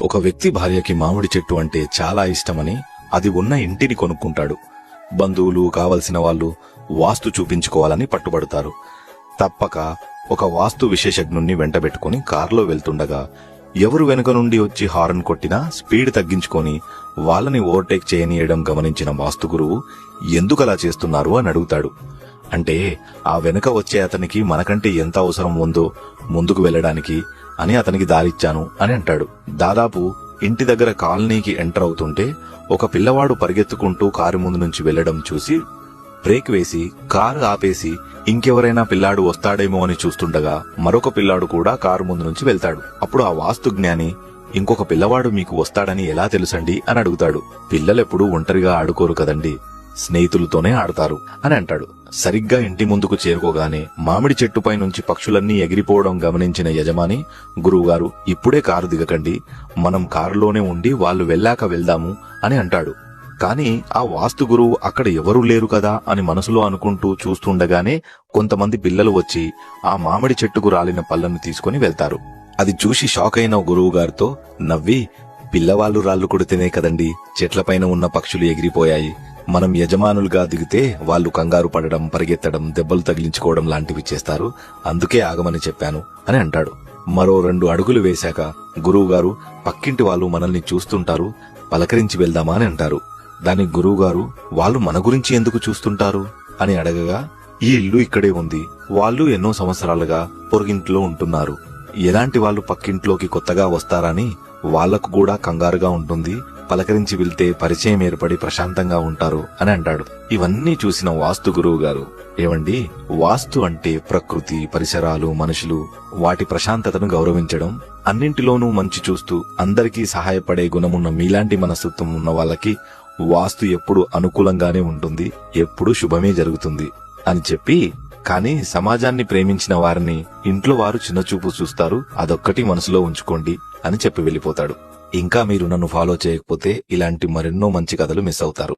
ఒక వ్యక్తి భార్యకి మామిడి చెట్టు అంటే చాలా ఇష్టమని అది ఉన్న ఇంటిని కొనుక్కుంటాడు. బంధువులు కావలసిన వాళ్ళు వాస్తు చూపించుకోవాలని పట్టుబడతారు. తప్పక ఒక వాస్తు విశేషజ్ఞుణ్ణి వెంటబెట్టుకుని కారులో వెళ్తుండగా ఎవరు వెనుక నుండి వచ్చి హారన్ కొట్టినా స్పీడ్ తగ్గించుకొని వాళ్ళని ఓవర్టేక్ చేయనీయడం గమనించిన వాస్తు గురువు ఎందుకలా చేస్తున్నారు అని అడుగుతాడు. అంటే ఆ వెనుక వచ్చే అతనికి మనకంటే ఎంత అవసరం ఉందో ముందుకు వెళ్లడానికి అని అతనికి దారిచ్చాను అని అంటాడు. దాదాపు ఇంటి దగ్గర కాలనీకి ఎంటర్ అవుతుంటే ఒక పిల్లవాడు పరిగెత్తుకుంటూ కారు ముందు నుంచి వెళ్లడం చూసి బ్రేక్ వేసి కారు ఆపేసి ఇంకెవరైనా పిల్లాడు వస్తాడేమో అని చూస్తుండగా మరొక పిల్లాడు కూడా కారు ముందు నుంచి వెళ్తాడు. అప్పుడు ఆ వాస్తు జ్ఞాని, ఇంకొక పిల్లవాడు మీకు వస్తాడని ఎలా తెలుసండి అని అడుగుతాడు. పిల్లలెప్పుడూ ఒంటరిగా ఆడుకోరు కదండి, స్నేహితులతోనే ఆడతారు అని అంటాడు. సరిగ్గా ఇంటి ముందుకు చేరుకోగానే మామిడి చెట్టుపై నుంచి పక్షులన్నీ ఎగిరిపోవడం గమనించిన యజమాని, గురువుగారు ఇప్పుడే కారు దిగకండి, మనం కారులోనే ఉండి వాళ్ళు వెళ్ళాక వెళ్దాము అని అంటాడు. కాని ఆ వాస్తు గురువు అక్కడ ఎవరూ లేరు కదా అని మనసులో అనుకుంటూ చూస్తుండగానే కొంతమంది పిల్లలు వచ్చి ఆ మామిడి చెట్టుకు రాలిన పళ్ళను తీసుకుని వెళ్తారు. అది చూసి షాక్ అయిన గురువు గారితో నవ్వి, పిల్లవాళ్లు రాళ్లు కొడితేనే కదండి చెట్లపైన ఉన్న పక్షులు ఎగిరిపోయాయి, మనం యజమానులుగా దిగితే వాళ్ళు కంగారు పడడం, పరిగెత్తడం, దెబ్బలు తగిలించుకోవడం లాంటివి చేస్తారు, అందుకే ఆగమని చెప్పాను అని అంటాడు. మరో 2 అడుగులు వేశాక గురువుగారు, పక్కింటి వాళ్ళు మనల్ని చూస్తుంటారు, పలకరించి వెళ్దామా అని అంటారు. దానికి గురువుగారు, వాళ్ళు మన గురించి ఎందుకు చూస్తుంటారు అని అడగగా, ఈ ఇల్లు ఇక్కడే ఉంది, వాళ్ళు ఎన్నో సంవత్సరాలుగా పొరుగింట్లో ఉంటున్నారు, ఎలాంటి వాళ్ళు పక్కింట్లోకి కొత్తగా వస్తారని వాళ్లకు కూడా కంగారుగా ఉంటుంది, పలకరించి వెళ్తే పరిచయం ఏర్పడి ప్రశాంతంగా ఉంటారు అని అంటాడు. ఇవన్నీ చూసిన వాస్తు గురువు గారు, ఏవండి, వాస్తు అంటే ప్రకృతి, పరిసరాలు, మనుషులు, వాటి ప్రశాంతతను గౌరవించడం, అన్నింటిలోనూ మంచి చూస్తూ అందరికీ సహాయపడే గుణమున్న మీలాంటి మనస్తత్వం ఉన్న వాళ్ళకి వాస్తు ఎప్పుడు అనుకూలంగానే ఉంటుంది, ఎప్పుడు శుభమే జరుగుతుంది అని చెప్పి, కానీ సమాజాన్ని ప్రేమించిన వారిని ఇంట్లో వారు చిన్నచూపు చూస్తారు, అదొక్కటి మనసులో ఉంచుకోండి అని చెప్పి వెళ్లిపోతాడు. ఇంకా మీరు నన్ను ఫాలో చేయకపోతే ఇలాంటి మరెన్నో మంచి కథలు మిస్ అవుతారు.